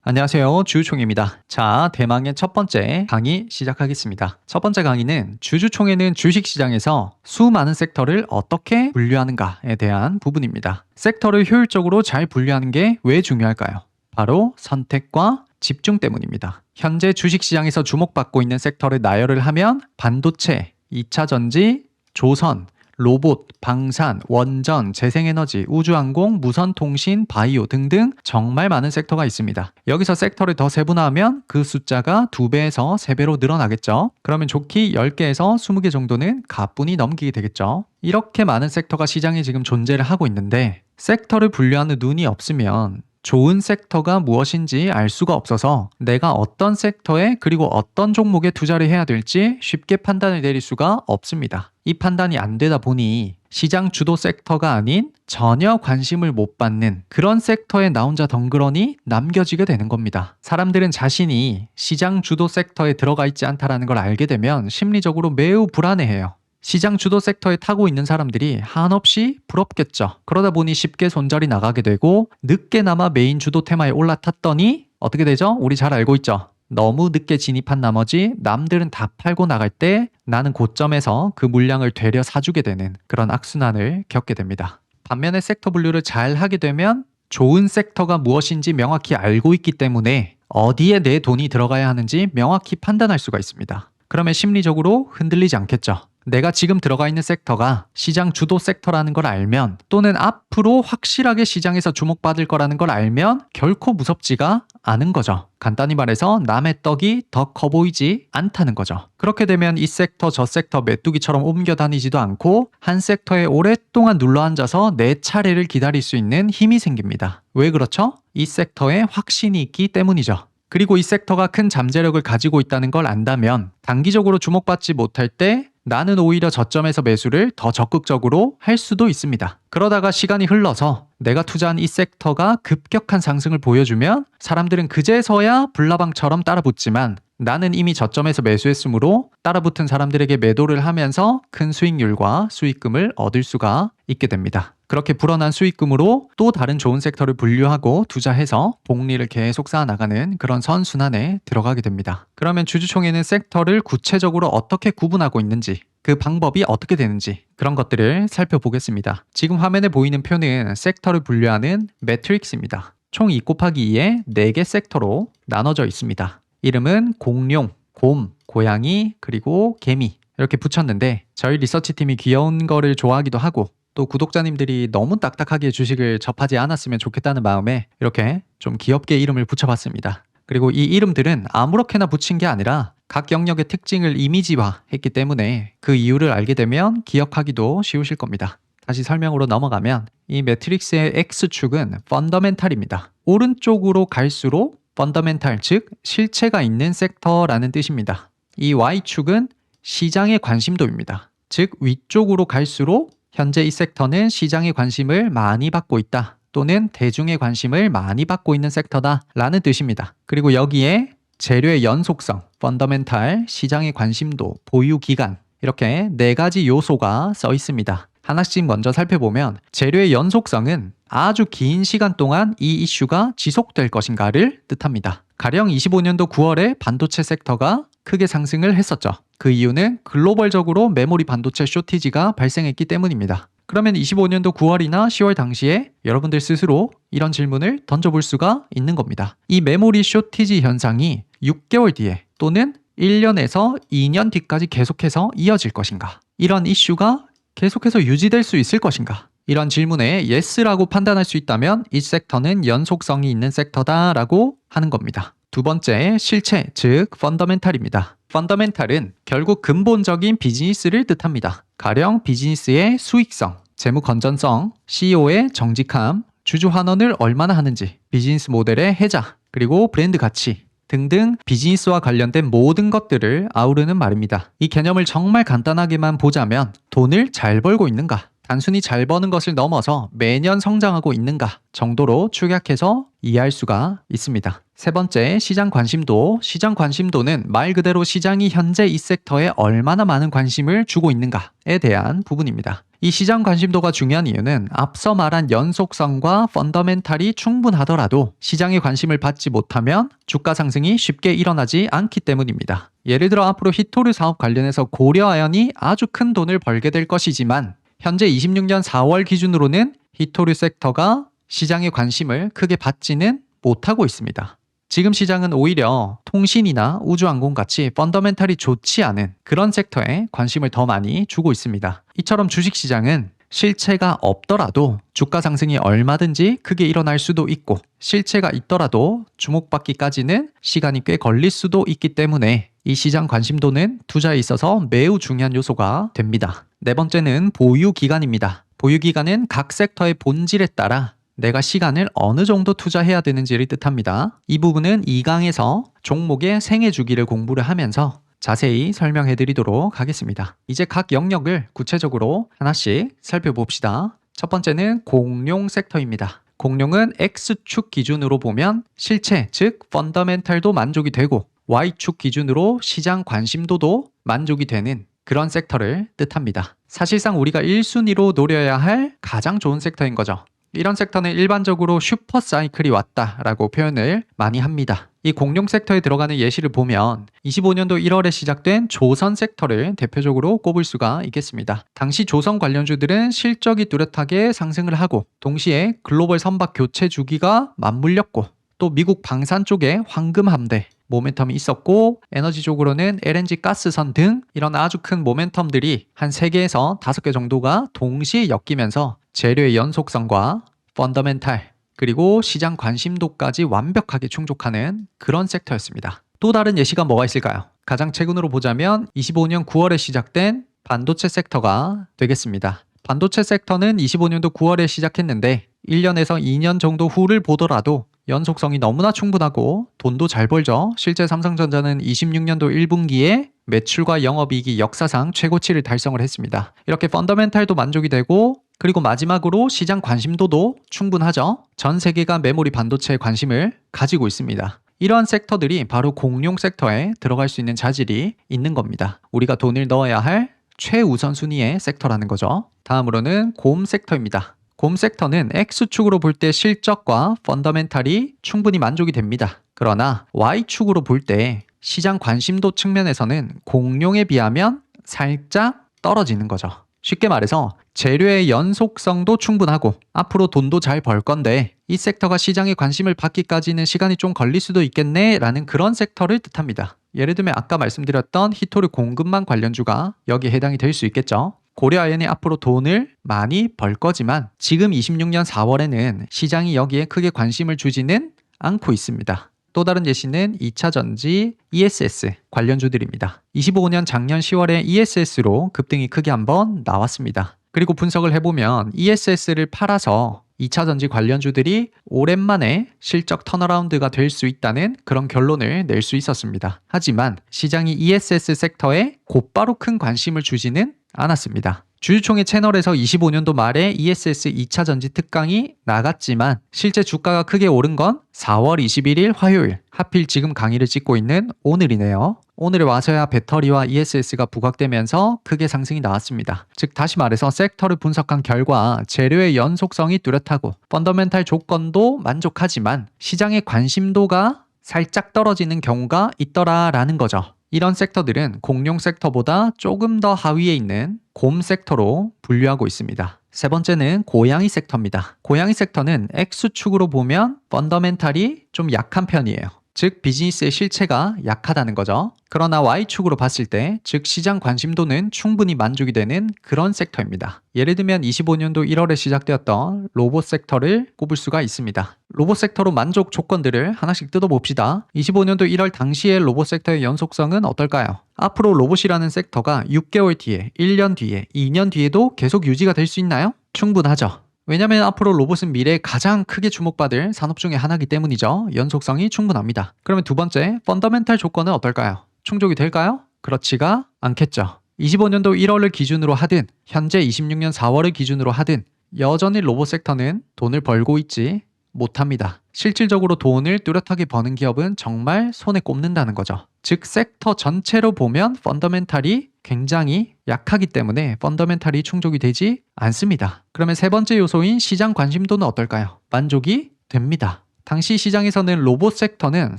안녕하세요. 주유총입니다. 자, 대망의 첫 번째 강의 시작하겠습니다. 첫 번째 강의는 주주총회는 주식시장에서 수많은 섹터를 어떻게 분류하는가에 대한 부분입니다. 섹터를 효율적으로 잘 분류하는 게 왜 중요할까요? 바로 선택과 집중 때문입니다. 현재 주식시장에서 주목받고 있는 섹터를 나열을 하면 반도체, 2차전지, 조선, 로봇, 방산, 원전, 재생에너지, 우주항공, 무선통신, 바이오 등등 정말 많은 섹터가 있습니다. 여기서 섹터를 더 세분화하면 그 숫자가 2배에서 3배로 늘어나겠죠. 그러면 좋게 10개에서 20개 정도는 가뿐히 넘기게 되겠죠. 이렇게 많은 섹터가 시장에 지금 존재를 하고 있는데 섹터를 분류하는 눈이 없으면 좋은 섹터가 무엇인지 알 수가 없어서 내가 어떤 섹터에 그리고 어떤 종목에 투자를 해야 될지 쉽게 판단을 내릴 수가 없습니다. 이 판단이 안 되다 보니 시장 주도 섹터가 아닌 전혀 관심을 못 받는 그런 섹터에 나 혼자 덩그러니 남겨지게 되는 겁니다. 사람들은 자신이 시장 주도 섹터에 들어가 있지 않다는 걸 알게 되면 심리적으로 매우 불안해해요. 시장 주도 섹터에 타고 있는 사람들이 한없이 부럽겠죠. 그러다 보니 쉽게 손절이 나가게 되고 늦게나마 메인 주도 테마에 올라탔더니 어떻게 되죠? 우리 잘 알고 있죠. 너무 늦게 진입한 나머지 남들은 다 팔고 나갈 때 나는 고점에서 그 물량을 되려 사주게 되는 그런 악순환을 겪게 됩니다. 반면에 섹터 분류를 잘 하게 되면 좋은 섹터가 무엇인지 명확히 알고 있기 때문에 어디에 내 돈이 들어가야 하는지 명확히 판단할 수가 있습니다. 그러면 심리적으로 흔들리지 않겠죠. 내가 지금 들어가 있는 섹터가 시장 주도 섹터라는 걸 알면 또는 앞으로 확실하게 시장에서 주목받을 거라는 걸 알면 결코 무섭지가 않은 거죠. 간단히 말해서 남의 떡이 더 커 보이지 않다는 거죠. 그렇게 되면 이 섹터 저 섹터 메뚜기처럼 옮겨 다니지도 않고 한 섹터에 오랫동안 눌러앉아서 내 차례를 기다릴 수 있는 힘이 생깁니다. 왜 그렇죠? 이 섹터에 확신이 있기 때문이죠. 그리고 이 섹터가 큰 잠재력을 가지고 있다는 걸 안다면 단기적으로 주목받지 못할 때 나는 오히려 저점에서 매수를 더 적극적으로 할 수도 있습니다. 그러다가 시간이 흘러서 내가 투자한 이 섹터가 급격한 상승을 보여주면 사람들은 그제서야 불나방처럼 따라붙지만 나는 이미 저점에서 매수했으므로 따라붙은 사람들에게 매도를 하면서 큰 수익률과 수익금을 얻을 수가 있게 됩니다. 그렇게 불어난 수익금으로 또 다른 좋은 섹터를 분류하고 투자해서 복리를 계속 쌓아나가는 그런 선순환에 들어가게 됩니다. 그러면 주주총회는 섹터를 구체적으로 어떻게 구분하고 있는지 그 방법이 어떻게 되는지 그런 것들을 살펴보겠습니다. 지금 화면에 보이는 표는 섹터를 분류하는 매트릭스입니다. 총 2 곱하기 2의 4개 섹터로 나눠져 있습니다. 이름은 공룡, 곰, 고양이, 그리고 개미 이렇게 붙였는데 저희 리서치팀이 귀여운 거를 좋아하기도 하고 또 구독자님들이 너무 딱딱하게 주식을 접하지 않았으면 좋겠다는 마음에 이렇게 좀 귀엽게 이름을 붙여봤습니다. 그리고 이 이름들은 아무렇게나 붙인 게 아니라 각 영역의 특징을 이미지화했기 때문에 그 이유를 알게 되면 기억하기도 쉬우실 겁니다. 다시 설명으로 넘어가면 이 매트릭스의 X축은 펀더멘탈입니다. 오른쪽으로 갈수록 펀더멘탈, 즉 실체가 있는 섹터라는 뜻입니다. 이 Y축은 시장의 관심도입니다. 즉 위쪽으로 갈수록 현재 이 섹터는 시장의 관심을 많이 받고 있다 또는 대중의 관심을 많이 받고 있는 섹터다 라는 뜻입니다. 그리고 여기에 재료의 연속성, 펀더멘탈, 시장의 관심도, 보유 기간 이렇게 4가지 요소가 써 있습니다. 하나씩 먼저 살펴보면 재료의 연속성은 아주 긴 시간 동안 이 이슈가 지속될 것인가를 뜻합니다. 가령 25년도 9월에 반도체 섹터가 크게 상승을 했었죠. 그 이유는 글로벌적으로 메모리 반도체 쇼티지가 발생했기 때문입니다. 그러면 25년도 9월이나 10월 당시에 여러분들 스스로 이런 질문을 던져볼 수가 있는 겁니다. 이 메모리 쇼티지 현상이 6개월 뒤에 또는 1년에서 2년 뒤까지 계속해서 이어질 것인가? 이런 이슈가 계속해서 유지될 수 있을 것인가? 이런 질문에 yes라고 판단할 수 있다면 이 섹터는 연속성이 있는 섹터다라고 하는 겁니다. 두 번째, 실체, 즉 펀더멘탈입니다. 펀더멘탈은 결국 근본적인 비즈니스를 뜻합니다. 가령 비즈니스의 수익성, 재무 건전성, CEO의 정직함, 주주 환원을 얼마나 하는지, 비즈니스 모델의 혜자, 그리고 브랜드 가치 등등 비즈니스와 관련된 모든 것들을 아우르는 말입니다. 이 개념을 정말 간단하게만 보자면 돈을 잘 벌고 있는가? 단순히 잘 버는 것을 넘어서 매년 성장하고 있는가 정도로 축약해서 이해할 수가 있습니다. 세 번째, 시장 관심도. 시장 관심도는 말 그대로 시장이 현재 이 섹터에 얼마나 많은 관심을 주고 있는가에 대한 부분입니다. 이 시장 관심도가 중요한 이유는 앞서 말한 연속성과 펀더멘탈이 충분하더라도 시장의 관심을 받지 못하면 주가 상승이 쉽게 일어나지 않기 때문입니다. 예를 들어 앞으로 히토류 사업 관련해서 고려아연이 아주 큰 돈을 벌게 될 것이지만 현재 26년 4월 기준으로는 히토류 섹터가 시장의 관심을 크게 받지는 못하고 있습니다. 지금 시장은 오히려 통신이나 우주항공 같이 펀더멘탈이 좋지 않은 그런 섹터에 관심을 더 많이 주고 있습니다. 이처럼 주식시장은 실체가 없더라도 주가 상승이 얼마든지 크게 일어날 수도 있고 실체가 있더라도 주목받기까지는 시간이 꽤 걸릴 수도 있기 때문에 이 시장 관심도는 투자에 있어서 매우 중요한 요소가 됩니다. 네 번째는 보유기간입니다. 보유기간은 각 섹터의 본질에 따라 내가 시간을 어느 정도 투자해야 되는지를 뜻합니다. 이 부분은 2강에서 종목의 생애 주기를 공부를 하면서 자세히 설명해 드리도록 하겠습니다. 이제 각 영역을 구체적으로 하나씩 살펴봅시다. 첫 번째는 공룡 섹터입니다. 공룡은 X축 기준으로 보면 실체, 즉 펀더멘탈도 만족이 되고 Y축 기준으로 시장 관심도도 만족이 되는 그런 섹터를 뜻합니다. 사실상 우리가 1순위로 노려야 할 가장 좋은 섹터인 거죠. 이런 섹터는 일반적으로 슈퍼 사이클이 왔다라고 표현을 많이 합니다. 이 공룡 섹터에 들어가는 예시를 보면 25년도 1월에 시작된 조선 섹터를 대표적으로 꼽을 수가 있겠습니다. 당시 조선 관련주들은 실적이 뚜렷하게 상승을 하고 동시에 글로벌 선박 교체 주기가 맞물렸고 또 미국 방산 쪽에 황금 함대 모멘텀이 있었고 에너지 쪽으로는 LNG 가스선 등 이런 아주 큰 모멘텀들이 한 3개에서 5개 정도가 동시에 엮이면서 재료의 연속성과 펀더멘탈 그리고 시장 관심도까지 완벽하게 충족하는 그런 섹터였습니다. 또 다른 예시가 뭐가 있을까요? 가장 최근으로 보자면 25년 9월에 시작된 반도체 섹터가 되겠습니다. 반도체 섹터는 25년도 9월에 시작했는데 1년에서 2년 정도 후를 보더라도 연속성이 너무나 충분하고 돈도 잘 벌죠. 실제 삼성전자는 26년도 1분기에 매출과 영업이익이 역사상 최고치를 달성을 했습니다. 이렇게 펀더멘탈도 만족이 되고 그리고 마지막으로 시장 관심도도 충분하죠. 전 세계가 메모리 반도체에 관심을 가지고 있습니다. 이러한 섹터들이 바로 공룡 섹터에 들어갈 수 있는 자질이 있는 겁니다. 우리가 돈을 넣어야 할 최우선 순위의 섹터라는 거죠. 다음으로는 곰 섹터입니다. 곰 섹터는 X축으로 볼 때 실적과 펀더멘탈이 충분히 만족이 됩니다. 그러나 Y축으로 볼 때 시장 관심도 측면에서는 공룡에 비하면 살짝 떨어지는 거죠. 쉽게 말해서 재료의 연속성도 충분하고 앞으로 돈도 잘 벌 건데 이 섹터가 시장의 관심을 받기까지는 시간이 좀 걸릴 수도 있겠네 라는 그런 섹터를 뜻합니다. 예를 들면 아까 말씀드렸던 히토류 공급망 관련주가 여기에 해당이 될 수 있겠죠. 고려아연이 앞으로 돈을 많이 벌 거지만 지금 26년 4월에는 시장이 여기에 크게 관심을 주지는 않고 있습니다. 또 다른 예시는 2차전지 ESS 관련주들입니다. 25년 작년 10월에 ESS로 급등이 크게 한번 나왔습니다. 그리고 분석을 해보면 ESS를 팔아서 2차전지 관련주들이 오랜만에 실적 턴어라운드가 될 수 있다는 그런 결론을 낼 수 있었습니다. 하지만 시장이 ESS 섹터에 곧바로 큰 관심을 주지는 않았습니다. 주주총회 채널에서 25년도 말에 ESS 2차전지 특강이 나갔지만 실제 주가가 크게 오른 건 4월 21일 화요일, 하필 지금 강의를 찍고 있는 오늘이네요. 오늘에 와서야 배터리와 ESS가 부각되면서 크게 상승이 나왔습니다. 즉 다시 말해서 섹터를 분석한 결과 재료의 연속성이 뚜렷하고 펀더멘탈 조건도 만족하지만 시장의 관심도가 살짝 떨어지는 경우가 있더라라는 거죠. 이런 섹터들은 공룡 섹터보다 조금 더 하위에 있는 곰 섹터로 분류하고 있습니다. 세 번째는 고양이 섹터입니다. 고양이 섹터는 X축으로 보면 펀더멘탈이 좀 약한 편이에요. 즉 비즈니스의 실체가 약하다는 거죠. 그러나 Y축으로 봤을 때, 즉 시장 관심도는 충분히 만족이 되는 그런 섹터입니다. 예를 들면 25년도 1월에 시작되었던 로봇 섹터를 꼽을 수가 있습니다. 로봇 섹터로 만족 조건들을 하나씩 뜯어봅시다. 25년도 1월 당시의 로봇 섹터의 연속성은 어떨까요? 앞으로 로봇이라는 섹터가 6개월 뒤에, 1년 뒤에, 2년 뒤에도 계속 유지가 될 수 있나요? 충분하죠. 왜냐하면 앞으로 로봇은 미래에 가장 크게 주목받을 산업 중에 하나이기 때문이죠. 연속성이 충분합니다. 그러면 두 번째, 펀더멘탈 조건은 어떨까요? 충족이 될까요? 그렇지가 않겠죠. 25년도 1월을 기준으로 하든 현재 26년 4월을 기준으로 하든 여전히 로봇 섹터는 돈을 벌고 있지 못합니다. 실질적으로 돈을 뚜렷하게 버는 기업은 정말 손에 꼽는다는 거죠. 즉 섹터 전체로 보면 펀더멘탈이 굉장히 약하기 때문에 펀더멘탈이 충족이 되지 않습니다. 그러면 세 번째 요소인 시장 관심도는 어떨까요? 만족이 됩니다. 당시 시장에서는 로봇 섹터는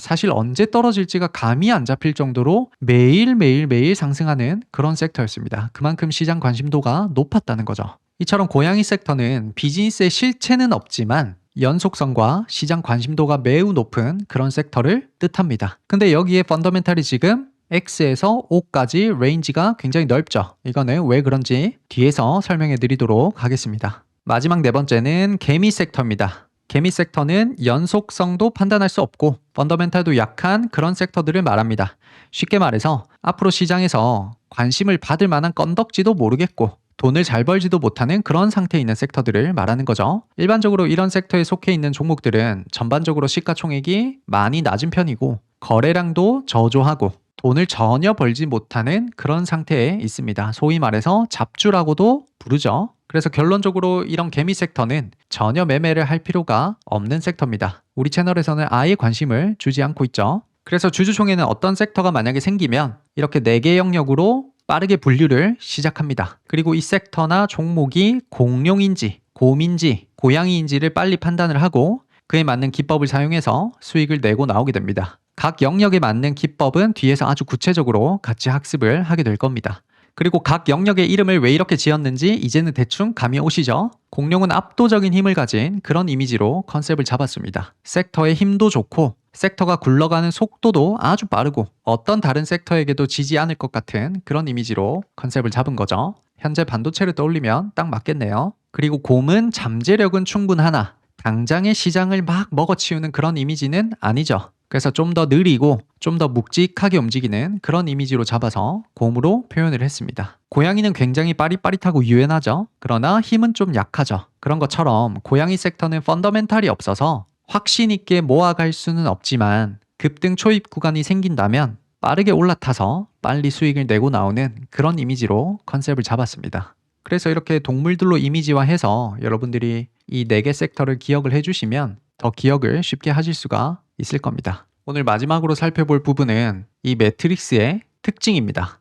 사실 언제 떨어질지가 감이 안 잡힐 정도로 매일 상승하는 그런 섹터였습니다. 그만큼 시장 관심도가 높았다는 거죠. 이처럼 고양이 섹터는 비즈니스의 실체는 없지만 연속성과 시장 관심도가 매우 높은 그런 섹터를 뜻합니다. 근데 여기에 펀더멘탈이 지금 X에서 O까지 레인지가 굉장히 넓죠. 이거는 왜 그런지 뒤에서 설명해 드리도록 하겠습니다. 마지막 네 번째는 개미 섹터입니다. 개미 섹터는 연속성도 판단할 수 없고 펀더멘탈도 약한 그런 섹터들을 말합니다. 쉽게 말해서 앞으로 시장에서 관심을 받을 만한 건덕지도 모르겠고 돈을 잘 벌지도 못하는 그런 상태에 있는 섹터들을 말하는 거죠. 일반적으로 이런 섹터에 속해 있는 종목들은 전반적으로 시가총액이 많이 낮은 편이고 거래량도 저조하고 돈을 전혀 벌지 못하는 그런 상태에 있습니다. 소위 말해서 잡주라고도 부르죠. 그래서 결론적으로 이런 개미 섹터는 전혀 매매를 할 필요가 없는 섹터입니다. 우리 채널에서는 아예 관심을 주지 않고 있죠. 그래서 주주총회는 어떤 섹터가 만약에 생기면 이렇게 4개 영역으로 빠르게 분류를 시작합니다. 그리고 이 섹터나 종목이 공룡인지, 곰인지, 고양이인지를 빨리 판단을 하고 그에 맞는 기법을 사용해서 수익을 내고 나오게 됩니다. 각 영역에 맞는 기법은 뒤에서 아주 구체적으로 같이 학습을 하게 될 겁니다. 그리고 각 영역의 이름을 왜 이렇게 지었는지 이제는 대충 감이 오시죠? 공룡은 압도적인 힘을 가진 그런 이미지로 컨셉을 잡았습니다. 섹터의 힘도 좋고 섹터가 굴러가는 속도도 아주 빠르고 어떤 다른 섹터에게도 지지 않을 것 같은 그런 이미지로 컨셉을 잡은 거죠. 현재 반도체를 떠올리면 딱 맞겠네요. 그리고 곰은 잠재력은 충분하나 당장의 시장을 막 먹어치우는 그런 이미지는 아니죠. 그래서 좀 더 느리고 좀 더 묵직하게 움직이는 그런 이미지로 잡아서 곰으로 표현을 했습니다. 고양이는 굉장히 빠릿빠릿하고 유연하죠. 그러나 힘은 좀 약하죠. 그런 것처럼 고양이 섹터는 펀더멘탈이 없어서 확신 있게 모아갈 수는 없지만 급등 초입 구간이 생긴다면 빠르게 올라타서 빨리 수익을 내고 나오는 그런 이미지로 컨셉을 잡았습니다. 그래서 이렇게 동물들로 이미지화해서 여러분들이 이 4개 섹터를 기억을 해주시면 더 기억을 쉽게 하실 수가 있을 겁니다. 오늘 마지막으로 살펴볼 부분은 이 매트릭스의 특징입니다.